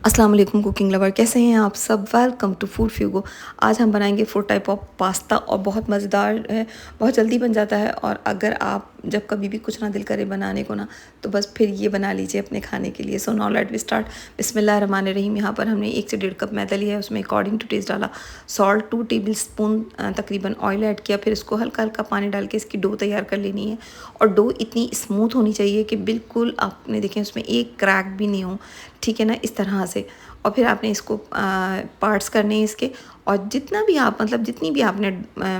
अस्सलाम वालेकुम cooking lover, कैसे हैं आप सब। Welcome to Food Fuego. आज हम बनाएंगे 4 टाइप ऑफ पास्ता और बहुत मज़ेदार है, बहुत जल्दी बन जाता है। और अगर आप जब कभी भी कुछ ना दिल करे बनाने को ना, तो बस फिर ये बना लीजिए अपने खाने के लिए। So now let we start. बिस्मिल्लाहिर्रहमानिर्रहीम। यहाँ पर हमने 1 से 1.5 कप मैदा लिया है, उसमें अकॉर्डिंग टू टेस्ट डाला सॉल्ट, 2 टेबल स्पून तकरीबन ऑयल ऐड किया। फिर इसको हल्का हल्का पानी डाल के इसकी डो तैयार कर लेनी है। और डो इतनी स्मूथ होनी चाहिए कि बिल्कुल आपने देखें उसमें एक क्रैक भी नहीं हो, ठीक है ना, इस तरह से। और फिर आपने इसको पार्ट्स करने हैं इसके। और जितना भी आप मतलब जितनी भी आपने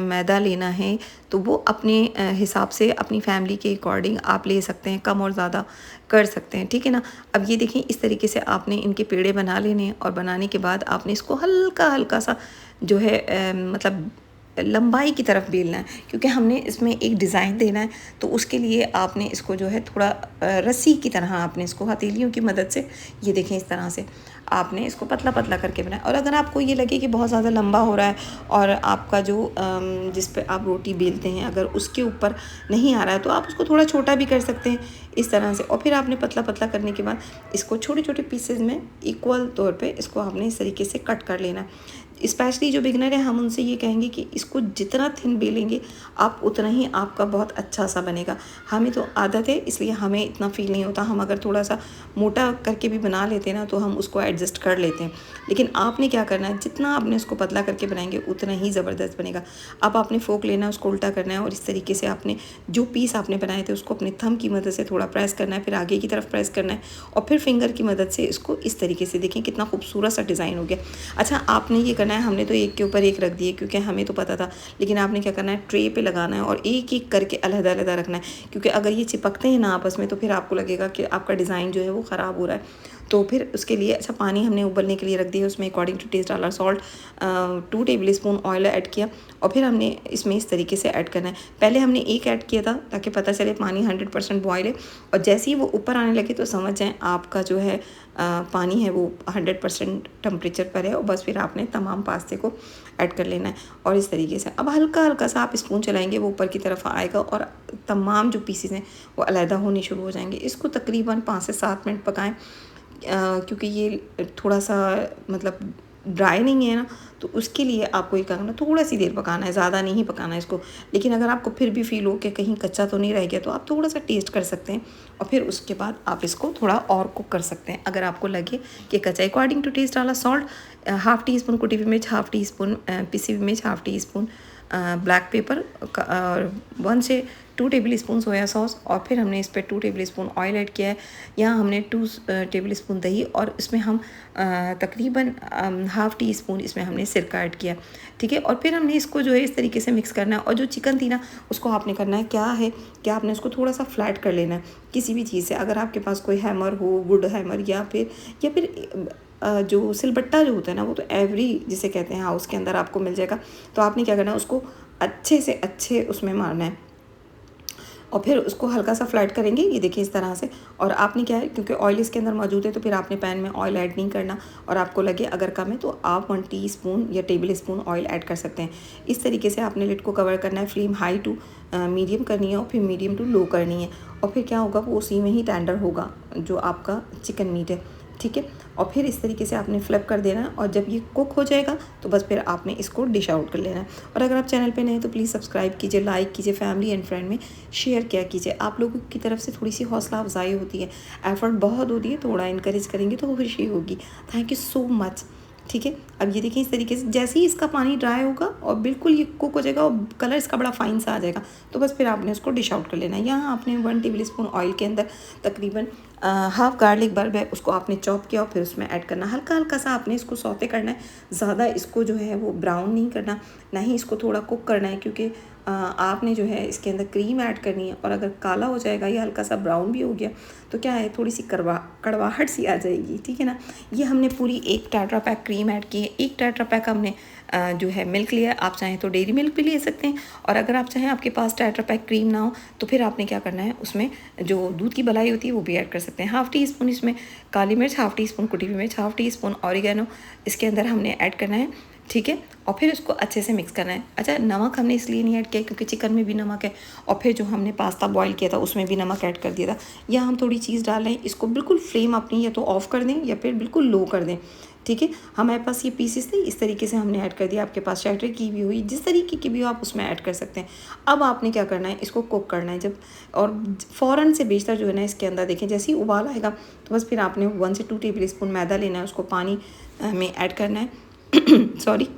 मैदा लेना है तो वो अपने हिसाब से अपनी फैमिली के अकॉर्डिंग आप ले सकते हैं, कम और ज़्यादा कर सकते हैं, ठीक है ना। अब ये देखें, इस तरीके से आपने इनके पेड़े बना लेने हैं। और बनाने के बाद आपने इसको हल्का हल्का सा जो है मतलब लंबाई की तरफ बेलना है, क्योंकि हमने इसमें एक डिज़ाइन देना है। तो उसके लिए आपने इसको जो है थोड़ा रस्सी की तरह आपने इसको हथेलियों की मदद से, ये देखें, इस तरह से आपने इसको पतला पतला करके बनाया। और अगर आपको ये लगे कि बहुत ज़्यादा लंबा हो रहा है और आपका जो जिस पे आप रोटी बेलते हैं अगर उसके ऊपर नहीं आ रहा है, तो आप उसको थोड़ा छोटा भी कर सकते हैं इस तरह से। और फिर आपने पतला पतला करने के बाद इसको छोटे छोटे पीसेज में इक्वल तौर पे इसको आपने इस तरीके से कट कर लेना है। स्पेशली जो बिगनर है, हम उनसे ये कहेंगे कि इसको जितना थिन बेलेंगे आप उतना ही आपका बहुत अच्छा सा बनेगा। हमें तो आदत है, इसलिए हमें इतना फील नहीं होता। हम अगर थोड़ा सा मोटा करके भी बना लेते हैं ना, तो हम उसको एडजस्ट कर लेते हैं। लेकिन आपने क्या करना है, जितना आपने उसको पतला करके बनाएंगे उतना ही ज़बरदस्त बनेगा। अब आपने फोक लेना है, उसको उल्टा करना है और इस तरीके से आपने जो पीस आपने बनाए थे उसको अपने थंब की मदद से थोड़ा प्रेस करना है, फिर आगे की तरफ प्रेस करना है और फिर फिंगर की मदद से इसको इस तरीके से, देखें कितना खूबसूरत सा डिज़ाइन हो गया। अच्छा, आपने ये करना है, हमने तो एक के ऊपर एक रख दिए क्योंकि हमें तो पता था, लेकिन आपने क्या करना है, ट्रे पे लगाना है और एक एक करके अलग अलग रखना है। क्योंकि अगर ये चिपकते हैं ना आपस में, तो फिर आपको लगेगा कि आपका डिज़ाइन जो है वो ख़राब हो रहा है। तो फिर उसके लिए अच्छा, पानी हमने उबलने के लिए रख दिया, उसमें अकॉर्डिंग टू टेस्ट डाला salt, 2 table spoon oil add किया। और फिर हमने इसमें इस तरीके से ऐड करना है। पहले हमने एक ऐड किया था ताकि पता चले पानी 100% बॉयल है। और जैसे ही वो ऊपर आने लगे तो समझ जाएं आपका जो है पानी है वो 100% टेम्परेचर पर है। और बस फिर आपने तमाम पास्ते को ऐड कर लेना है और इस तरीके से अब हल्का हल्का सा आप स्पून चलाएंगे, वो ऊपर की तरफ आएगा और तमाम जो पीसेस हैं वो अलहदा होने शुरू हो जाएंगे। इसको तकरीबन 5 से 7 मिनट पकाएं, क्योंकि ये थोड़ा सा मतलब ड्राई नहीं है ना, तो उसके लिए आपको ये करना, थोड़ा सी देर पकाना है, ज़्यादा नहीं पकाना है इसको। लेकिन अगर आपको फिर भी फील हो कि कहीं कच्चा तो नहीं रह गया, तो आप थोड़ा सा टेस्ट कर सकते हैं और फिर उसके बाद आप इसको थोड़ा और कुक कर सकते हैं। अगर आपको लगे कि कच्चा, अकॉर्डिंग टू टेस्ट डाला सॉल्ट, हाफ़ टी स्पून कुटी हुई मिर्च, हाफ़ टी स्पून पिसी हुई मिर्च, half tea spoon black pepper और 1 से 2 टेबल स्पून सोया सॉस। और फिर हमने इस पर 2 टेबल स्पून ऑयल ऐड किया है। यहाँ हमने 2 टेबल स्पून दही और इसमें हम तकरीबन हाफ़ टी स्पून इसमें हमने सिरका ऐड किया, ठीक है। और फिर हमने इसको जो है इस तरीके से मिक्स करना है। और जो चिकन थी ना, उसको आपने करना है क्या है कि आपने उसको थोड़ा सा फ्लैट कर लेना है किसी भी चीज़ से। अगर आपके पास कोई हैमर हो, वुड हैमर, या फिर जो सिलबट्टा जो होता है ना, वो तो एवरी जिसे कहते हैं हाउस के अंदर आपको मिल जाएगा। तो आपने क्या करना है, उसको अच्छे से अच्छे उसमें मारना है और फिर उसको हल्का सा फ्लैट करेंगे, ये देखिए इस तरह से। और आपने क्या है, क्योंकि ऑयल इसके अंदर मौजूद है, तो फिर आपने पैन में ऑयल ऐड नहीं करना। और आपको लगे अगर कम है तो आप 1 टीस्पून या टेबल स्पून ऑयल ऐड कर सकते हैं। इस तरीके से आपने लिड को कवर करना है। फ्लेम हाई टू मीडियम करनी है और फिर मीडियम टू लो करनी है। और फिर क्या होगा, वो उसी में ही टेंडर होगा जो आपका चिकन मीट है, ठीक है। और फिर इस तरीके से आपने फ्लिप कर देना है और जब ये कुक हो जाएगा तो बस फिर आपने इसको डिश आउट कर लेना है। और अगर आप चैनल पे नए हैं तो प्लीज़ सब्सक्राइब कीजिए, लाइक कीजिए, फैमिली एंड फ्रेंड में शेयर किया कीजिए। आप लोगों की तरफ से थोड़ी सी हौसला अफजाई होती है, एफर्ट बहुत होती है, थोड़ा इनकरेज करेंगे तो खुशी होगी। थैंक यू सो मच, ठीक है। अब ये देखिए इस तरीके से जैसे ही इसका पानी ड्राई होगा और बिल्कुल ये कुक हो जाएगा और कलर इसका बड़ा फाइन सा आ जाएगा, तो बस फिर आपने उसको डिश आउट कर लेना है। यहाँ आपने 1 टेबल स्पून ऑयल के अंदर तकरीबन हाफ़ गार्लिक बल्ब है, उसको आपने चॉप किया और फिर उसमें ऐड करना। हल्का हल्का सा आपने इसको सौते करना है, ज़्यादा इसको जो है वो ब्राउन नहीं करना, ना ही इसको थोड़ा कुक करना है, क्योंकि आपने जो है इसके अंदर क्रीम ऐड करनी है। और अगर काला हो जाएगा या हल्का सा ब्राउन भी हो गया तो क्या है, थोड़ी सी कड़वाहट सी आ जाएगी, ठीक है ना। ये हमने पूरी 1 टेट्रा पैक क्रीम ऐड की है, 1 टेट्रा पैक हमने जो है मिल्क लिया है। आप चाहें तो डेयरी मिल्क भी ले सकते हैं। और अगर आप चाहें आपके पास टेट्रा पैक क्रीम ना हो तो फिर आपने क्या करना है, उसमें जो दूध की मलाई होती है वो भी ऐड कर सकते हैं। हाफ़ टी स्पून इसमें काली मिर्च, हाफ़ टी स्पून कुटी हुई मिर्च, हाफ़ टी स्पून ऑरिगेनो इसके अंदर हमने ऐड करना है। ठीक है। और फिर उसको अच्छे से मिक्स करना है। अच्छा, नमक हमने इसलिए नहीं ऐड किया क्योंकि चिकन में भी नमक है, और फिर जो हमने पास्ता बॉईल किया था उसमें भी नमक ऐड कर दिया था। या हम थोड़ी चीज़ डाल रहे हैं, इसको बिल्कुल फ्लेम अपनी या तो ऑफ़ कर दें या फिर बिल्कुल लो कर दें, ठीक है। हमारे पास ये पीसेस थे, इस तरीके से हमने ऐड कर दिया। आपके पास शैटर की भी हुई, जिस तरीके की भी हो आप उसमें ऐड कर सकते हैं। अब आपने क्या करना है, इसको कुक करना है जब, और फ़ौरन से बेशतर जो है ना इसके अंदर देखें जैसे ही उबाल आएगा तो बस फिर आपने 1 से 2 टेबल स्पून मैदा लेना है, उसको पानी में ऐड करना है सॉरी।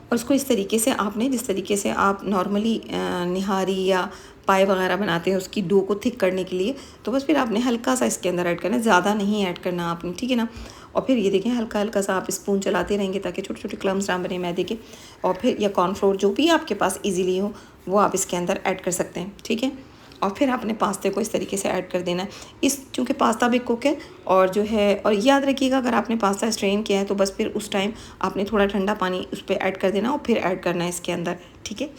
और उसको इस तरीके से आपने, जिस तरीके से आप नॉर्मली निहारी या पाए वगैरह बनाते हैं उसकी डो को थिक करने के लिए, तो बस फिर आपने हल्का सा इसके अंदर ऐड करना है, ज़्यादा नहीं ऐड करना आपने, ठीक है ना। और फिर ये देखें हल्का हल्का सा आप स्पून चलाते रहेंगे ताकि छोटे छोटे क्लम्स ना बने मैदे के। और फिर या कॉर्नफ्लोर जो भी आपके पास इजीली हो वो आप इसके अंदर ऐड कर सकते हैं, ठीक है। और फिर आपने पास्ते को इस तरीके से ऐड कर देना है। इस चूँकि पास्ता भी कुक है और जो है, और याद रखिएगा अगर आपने पास्ता स्ट्रेन किया है तो बस फिर उस टाइम आपने थोड़ा ठंडा पानी उस पर ऐड कर देना और फिर ऐड करना है इसके अंदर, ठीक है।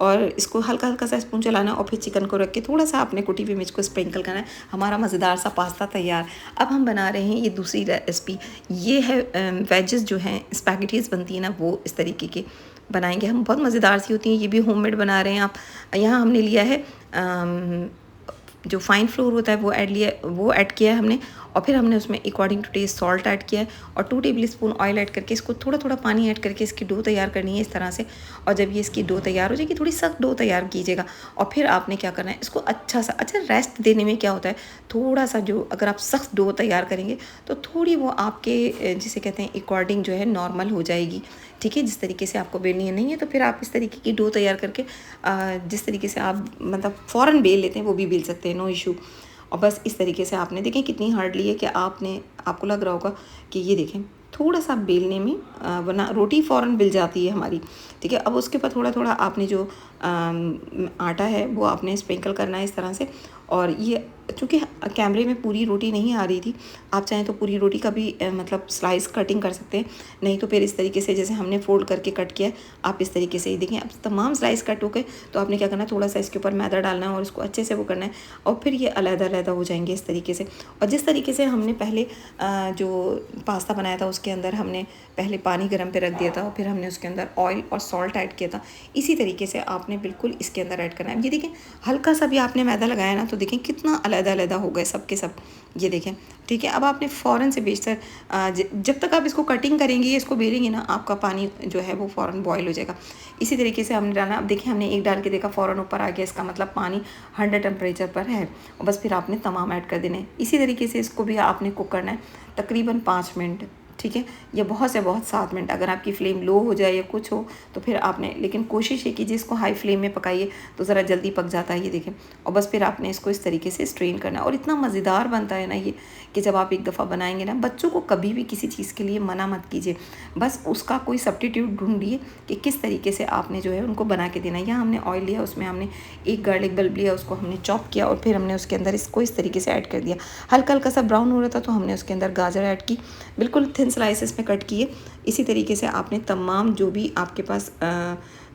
और इसको हल्का हल्का सा स्पून चलाना और फिर चिकन को रख के थोड़ा सा आपने कुटी हुई मिर्च को स्प्रिंकल करना है। हमारा मज़ेदार सा पास्ता तैयार। अब हम बना रहे हैं ये दूसरी रेसिपी। ये है वेजेस जो हैं, स्पैगेटीज़ बनती है ना, वो इस तरीके के बनाएंगे हम, बहुत मज़ेदार सी होती हैं। ये भी होममेड बना रहे हैं आप। यहाँ हमने लिया है जो फाइन फ्लोर होता है वो ऐड किया है हमने, और फिर हमने उसमें according to taste salt add किया है, और 2 टेबल स्पून ऑयल ऐड करके इसको थोड़ा थोड़ा पानी ऐड करके इसकी डो तैयार करनी है इस तरह से। और जब ये इसकी डो तैयार हो जाएगी, थोड़ी सख्त डो तैयार कीजिएगा, और फिर आपने क्या करना है, इसको अच्छा रेस्ट देने में क्या होता है, थोड़ा सा जो अगर आप सख्त डो तैयार करेंगे तो थोड़ी वो आपके जिसे कहते हैं अकॉर्डिंग जो है नॉर्मल हो जाएगी, ठीक है। जिस तरीके से आपको बेलनी है नहीं है तो फिर आप इस तरीके की डो तैयार करके जिस तरीके से आप मतलब फ़ौरन बेल लेते हैं वो भी बेल सकते हैं, नो इशू। और बस इस तरीके से आपने, देखें कितनी हार्डली है कि आपको लग रहा होगा कि ये देखें थोड़ा सा बेलने में वरना रोटी फ़ौरन बिल जाती है हमारी, ठीक है। अब उसके ऊपर थोड़ा थोड़ा आपने जो आटा है वो आपने स्प्रिंकल करना है इस तरह से। और ये चूँकि कैमरे में पूरी रोटी नहीं आ रही थी, आप चाहें तो पूरी रोटी का भी मतलब स्लाइस कटिंग कर सकते हैं, नहीं तो फिर इस तरीके से जैसे हमने फोल्ड करके कट किया आप इस तरीके से ही देखें। अब तमाम स्लाइस कट हो गए तो आपने क्या करना है, थोड़ा सा इसके ऊपर मैदा डालना है और इसको अच्छे से वो करना है, और फिर ये अलग-अलग हो जाएंगे इस तरीके से। और जिस तरीके से हमने पहले जो पास्ता बनाया था उसके अंदर हमने पहले पानी गर्म पे रख दिया था और फिर हमने उसके अंदर ऑयल और सॉल्ट ऐड किया था, इसी तरीके से आपने बिल्कुल इसके अंदर ऐड करना है। ये देखें हल्का सा भी आपने मैदा लगाया ना तो देखें कितना अलग-अलग हो गए सब के सब, ये देखें, ठीक है। अब आपने फ़ौरन से बेशतर जब तक आप इसको कटिंग करेंगी, इसको बेलेंगी ना, आपका पानी जो है वो फ़ौरन बॉयल हो जाएगा। इसी तरीके से हमने डालना। अब देखिए हमने एक डाल के देखा फ़ौरन ऊपर आ गया, इसका मतलब पानी 100 टेम्परेचर पर है, और बस फिर आपने तमाम ऐड कर देने हैं। इसी तरीके से इसको भी आपने कुक करना है तकरीबन 5 मिनट, ठीक है, या बहुत से बहुत 7 मिनट। अगर आपकी फ्लेम लो हो जाए या कुछ हो तो फिर आपने, लेकिन कोशिश ये कीजिए इसको हाई फ्लेम में पकाइए तो ज़रा जल्दी पक जाता है, ये देखें। और बस फिर आपने इसको इस तरीके से स्ट्रेन करना है, और इतना मज़ेदार बनता है ना ये कि जब आप एक दफ़ा बनाएंगे ना, बच्चों को कभी भी किसी चीज़ के लिए मना मत कीजिए, बस उसका कोई सब्स्टिट्यूट ढूंढिए कि किस तरीके से आपने जो है उनको बना के देना है। यहाँ हमने ऑयल लिया, उसमें हमने एक गार्लिक बल्ब लिया, उसको हमने चॉप किया और फिर हमने उसके अंदर इसको इस तरीके से ऐड कर दिया। हल्का हल्का सा ब्राउन हो रहा था तो हमने उसके अंदर गाजर ऐड की, बिल्कुल थिन स्लाइसेस में कट किए। इसी तरीके से आपने तमाम जो भी आपके पास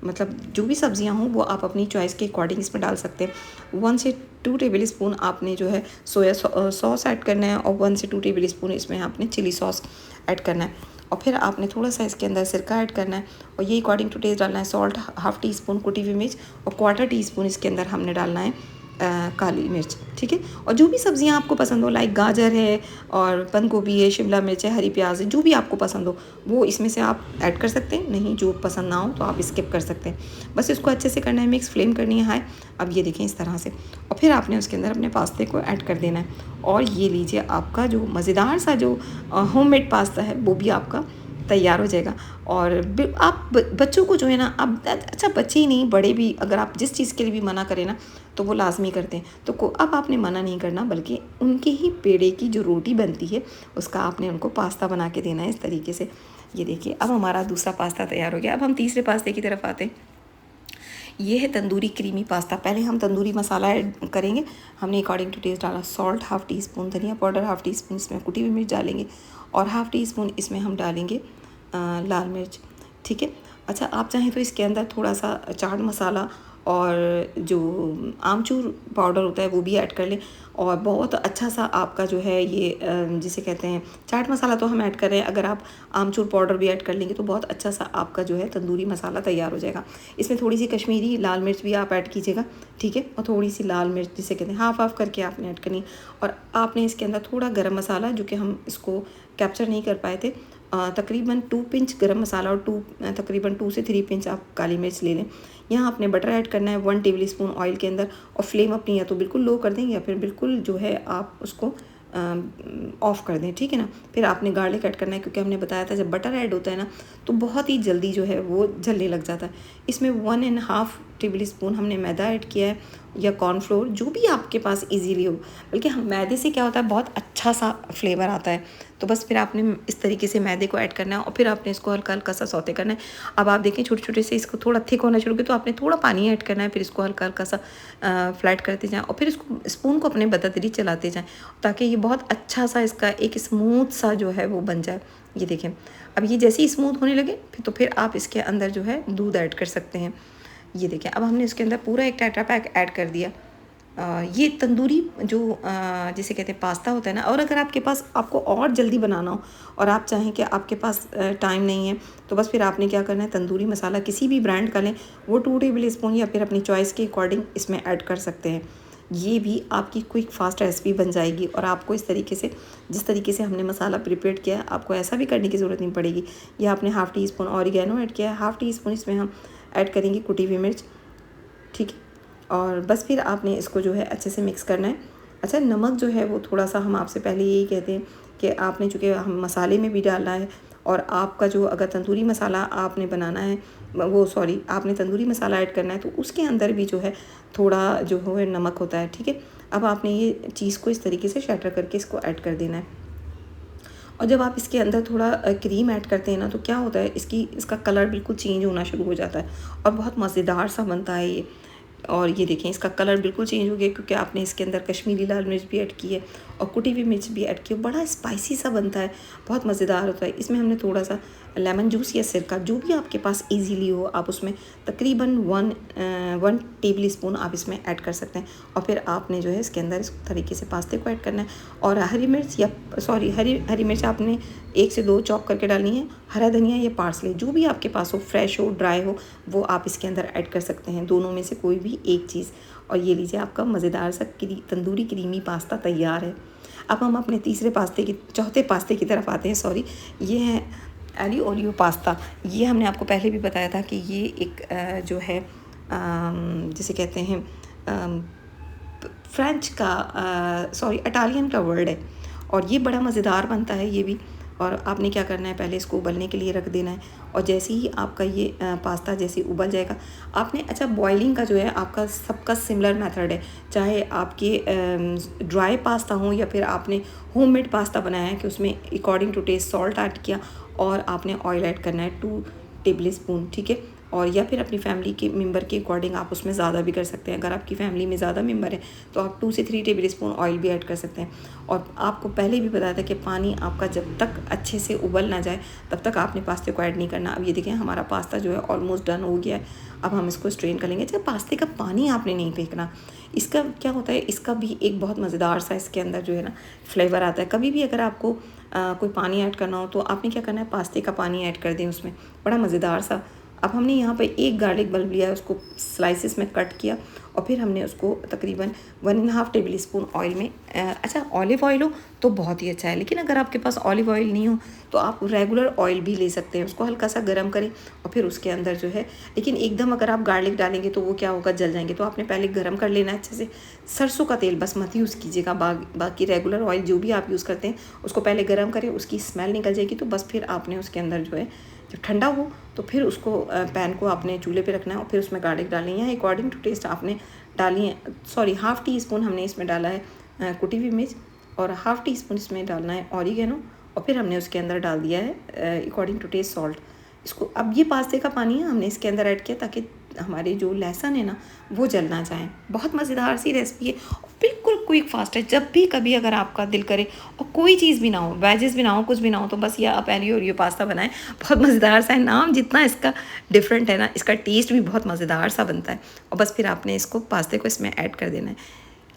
मतलब जो भी सब्जियां हों वो आप अपनी चॉइस के अकॉर्डिंग इसमें डाल सकते हैं। 1 से 2 टेबल स्पून आपने जो है सोया सॉस ऐड करना है, और 1 से 2 टेबल स्पून इसमें आपने चिली सॉस ऐड करना है, और फिर आपने थोड़ा सा इसके अंदर सिरका ऐड करना है, और ये अकॉर्डिंग टू टेस्ट डालना है। सॉल्ट ½ टी स्पून कुटी हुई मिर्च, और 1/4 टी स्पून इसके अंदर हमने डालना है काली मिर्च, ठीक है। और जो भी सब्जियां आपको पसंद हो, लाइक गाजर है और बंद गोभी है, शिमला मिर्च है, हरी प्याज है, जो भी आपको पसंद हो वो इसमें से आप ऐड कर सकते हैं। नहीं जो पसंद ना हो तो आप स्किप कर सकते हैं। बस इसको अच्छे से करना है, मिक्स, फ्लेम करनी है हाई। अब ये देखें इस तरह से, और फिर आपने उसके अंदर अपने पास्ते को ऐड कर देना है, और ये लीजिए आपका जो मज़ेदार सा जो होममेड पास्ता है वो भी आपका तैयार हो जाएगा। और आप बच्चों को जो है ना, अब अच्छा बच्चे ही नहीं बड़े भी, अगर आप जिस चीज़ के लिए भी मना करें ना तो वो लाजमी करते हैं, तो अब आपने मना नहीं करना, बल्कि उनके ही पेड़े की जो रोटी बनती है उसका आपने उनको पास्ता बना के देना है इस तरीके से। ये देखिए अब हमारा दूसरा पास्ता तैयार हो गया। अब हम तीसरे पास्ते की तरफ आते हैं। ये है तंदूरी क्रीमी पास्ता। पहले हम तंदूरी मसाला ऐड करेंगे। हमने अकॉर्डिंग टू टेस्ट डाला सॉल्ट ½ टी स्पून, धनिया पाउडर ½ टी स्पून, इसमें कुटी हुई मिर्च डालेंगे, और ½ टी स्पून इसमें हम डालेंगे लाल मिर्च, ठीक है। अच्छा आप चाहें तो इसके अंदर थोड़ा सा चाट मसाला और जो आमचूर पाउडर होता है वो भी ऐड कर लें। और बहुत अच्छा सा आपका जो है ये जिसे कहते हैं चाट मसाला तो हम ऐड कर रहे हैं, अगर आप आमचूर पाउडर भी ऐड कर लेंगे तो बहुत अच्छा सा आपका जो है तंदूरी मसाला तैयार हो जाएगा। इसमें थोड़ी सी कश्मीरी लाल मिर्च भी आप ऐड कीजिएगा, ठीक है, और थोड़ी सी लाल मिर्च जिसे कहते हैं हाफ हाफ करके आपने ऐड करनी। और आपने इसके अंदर थोड़ा गरम मसाला, जो कि हम इसको कैप्चर नहीं कर पाए थे, तकरीबन 2 पिंच गरम मसाला और तकरीबन 2 से 3 पिंच आप काली मिर्च ले लें। यहाँ आपने बटर ऐड करना है 1 टेबल स्पून ऑयल के अंदर, और फ्लेम अपनी या तो बिल्कुल लो कर दें या फिर बिल्कुल जो है आप उसको ऑफ़ कर दें, ठीक है ना। फिर आपने गार्लिक ऐड करना है, क्योंकि हमने बताया था जब बटर ऐड होता है ना तो बहुत ही जल्दी जो है वो जलने लग जाता है। इसमें 1.5 टेबल स्पून हमने मैदा ऐड किया है या कॉर्नफ्लोर, जो भी आपके पास इजीली हो, बल्कि हम मैदे से क्या होता है बहुत अच्छा सा फ्लेवर आता है। तो बस फिर आपने इस तरीके से मैदे को ऐड करना है और फिर आपने इसको हल्का हल्का सा सौते करना है। अब आप देखें छोटे छोटे से इसको थोड़ा थिक होना शुरू किया तो आपने थोड़ा पानी ऐड करना है, फिर इसको हल्का हल्का सा फ्लैट करते जाएँ और फिर इसको स्पून को अपने बतदरी चलाते जाएँ, ताकि ये बहुत अच्छा सा इसका एक स्मूथ सा जो है वो बन जाए। ये देखें, अब ये जैसे ही स्मूथ होने लगे फिर आप इसके अंदर जो है दूध ऐड कर सकते हैं। ये देखें, अब हमने इसके अंदर पूरा एक टेट्रा पैक ऐड कर दिया। ये तंदूरी जो जिसे कहते हैं पास्ता होता है ना, और अगर आपके पास आपको और जल्दी बनाना हो और आप चाहें कि आपके पास टाइम नहीं है, तो बस फिर आपने क्या करना है, तंदूरी मसाला किसी भी ब्रांड का लें, वो 2 टेबल स्पून या फिर अपनी चॉइस के अकॉर्डिंग इसमें ऐड कर सकते हैं। ये भी आपकी क्विक फास्ट रेसिपी बन जाएगी और आपको इस तरीके से, जिस तरीके से हमने मसाला प्रिपेयर किया है, आपको ऐसा भी करने की ज़रूरत नहीं पड़ेगी। यह आपने half tea spoon oregano add किया है, हाफ़ टी स्पून इसमें हम ऐड करेंगे कुटी हुई मिर्च, ठीक है। और बस फिर आपने इसको जो है अच्छे से मिक्स करना है। अच्छा, नमक जो है वो थोड़ा सा हम आपसे पहले यही कहते हैं कि आपने, चूँकि हम मसाले में भी डालना है और आपका जो अगर तंदूरी मसाला आपने बनाना है आपने तंदूरी मसाला ऐड करना है तो उसके अंदर भी जो है थोड़ा जो है नमक होता है, ठीक है। अब आपने ये चीज़ को इस तरीके से शैटर करके इसको ऐड कर देना है। और जब आप इसके अंदर थोड़ा क्रीम ऐड करते हैं ना तो क्या होता है, इसका कलर बिल्कुल चेंज होना शुरू हो जाता है और बहुत मज़ेदार सा बनता है ये। और ये देखें, इसका कलर बिल्कुल चेंज हो गया क्योंकि आपने इसके अंदर कश्मीरी लाल मिर्च भी ऐड की है और कुटी हुई मिर्च भी ऐड की है। बड़ा स्पाइसी सा बनता है, बहुत मज़ेदार होता है। इसमें हमने थोड़ा सा लेमन जूस या सिरका, जो भी आपके पास इजीली हो, आप उसमें तकरीबन 1 टेबल स्पून आप इसमें ऐड कर सकते हैं। और फिर आपने जो है इसके अंदर इस तरीके से पास्ते को ऐड करना है। और हरी मिर्च आपने 1 से 2 चॉप करके डालनी है। हरा धनिया या पार्सले, जो भी आपके पास हो, फ्रेश हो ड्राई हो, वो आप इसके अंदर ऐड कर सकते हैं, दोनों में से कोई भी एक चीज़। और ये लीजिए, आपका मज़ेदार सा तंदूरी क्रीमी पास्ता तैयार है। अब हम अपने चौथे पास्ते की तरफ आते हैं। ये है एलियो ओलियो पास्ता। ये हमने आपको पहले भी बताया था कि ये एक जो है जिसे कहते हैं इटालियन का वर्ड है और ये बड़ा मज़ेदार बनता है ये भी। और आपने क्या करना है, पहले इसको उबलने के लिए रख देना है और जैसे ही आपका ये पास्ता जैसे उबल जाएगा आपने, अच्छा, बॉइलिंग का जो है आपका सबका सिमिलर मेथड है, चाहे आपके ड्राई पास्ता हो या फिर आपने होममेड पास्ता बनाया है कि उसमें according to taste salt add किया और आपने ऑयल ऐड करना है 2 टेबल स्पून, ठीक है। और या फिर अपनी फैमिली के मेंबर के अकॉर्डिंग आप उसमें ज़्यादा भी कर सकते हैं। अगर आपकी फैमिली में ज़्यादा मेंबर है तो आप 2 से 3 टेबल स्पून ऑयल भी ऐड कर सकते हैं। और आपको पहले भी बताया था कि पानी आपका जब तक अच्छे से उबल ना जाए तब तक आपने पास्ते को ऐड नहीं करना। अब ये देखें, हमारा पास्ता जो है ऑलमोस्ट डन हो गया है। अब हम इसको स्ट्रेन कर लेंगे। जब पास्ते का पानी आपने नहीं फेंकना, इसका क्या होता है, इसका भी एक बहुत मज़ेदार सा इसके अंदर जो है ना फ्लेवर आता है। कभी भी अगर आपको कोई पानी ऐड करना हो तो आपने क्या करना है, पास्ते का पानी ऐड कर दें उसमें, बड़ा मज़ेदार सा। अब हमने यहाँ पर एक गार्लिक बल्ब लिया है, उसको स्लाइसिस में कट किया और फिर हमने उसको तकरीबन 1.5 टेबल स्पून ऑयल में, अच्छा, ऑलिव ऑयल हो तो बहुत ही अच्छा है, लेकिन अगर आपके पास ऑलिव ऑयल नहीं हो तो आप रेगुलर ऑयल भी ले सकते हैं। उसको हल्का सा गर्म करें और फिर उसके अंदर जो है, लेकिन एकदम अगर आप गार्लिक डालेंगे तो वो क्या होगा, जल जाएंगे। तो आपने पहले गर्म कर लेना है अच्छे से। सरसों का तेल बस मत यूज़ कीजिएगा, बाकी रेगुलर ऑयल जो भी आप यूज़ करते हैं उसको पहले गर्म करें, उसकी स्मेल निकल जाएगी। तो बस फिर आपने उसके अंदर जो है, जब ठंडा हो तो फिर उसको पैन को आपने चूल्हे पे रखना है और फिर उसमें गार्लिक डालनी है। अकॉर्डिंग टू टेस्ट आपने डाली है, हाफ़ टी स्पून हमने इसमें डाला है कुटी हुई मिर्च और हाफ़ टी स्पून इसमें डालना है ऑरिगेनो और फिर हमने उसके अंदर डाल दिया है अकॉर्डिंग टू टेस्ट सॉल्ट। इसको अब ये पास्ते का पानी है हमने इसके अंदर ऐड किया ताकि हमारे जो लहसुन है ना वो जल ना जाए। बहुत मज़ेदार सी रेसिपी है, बिल्कुल क्विक फास्ट है। जब भी कभी अगर आपका दिल करे और कोई चीज़ भी ना हो, वेजेस भी ना हो, कुछ भी ना हो, तो बस ये आप एलियो ओरियो पास्ता बनाएं। बहुत मज़ेदार सा है, नाम जितना इसका डिफरेंट है ना, इसका टेस्ट भी बहुत मज़ेदार सा बनता है। और बस फिर आपने इसको पास्ते को इसमें ऐड कर देना है।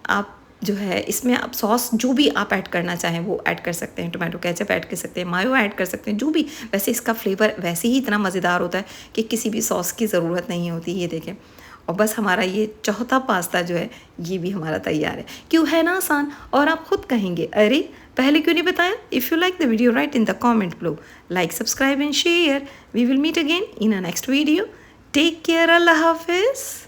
आप जो है इसमें आप सॉस जो भी आप ऐड करना चाहें वो ऐड कर सकते हैं। टोमेटो केचप ऐड कर सकते हैं, मायो ऐड कर सकते हैं, जो भी। वैसे इसका फ्लेवर वैसे ही इतना मज़ेदार होता है कि किसी भी सॉस की ज़रूरत नहीं होती। ये देखें, और बस हमारा ये चौथा पास्ता जो है ये भी हमारा तैयार है। क्यों है ना आसान, और आप खुद कहेंगे अरे पहले क्यों नहीं बताया। If you like the video write in the comment below, like, subscribe and share. We will meet again in a next video. Take care, अल्लाह हाफिज़।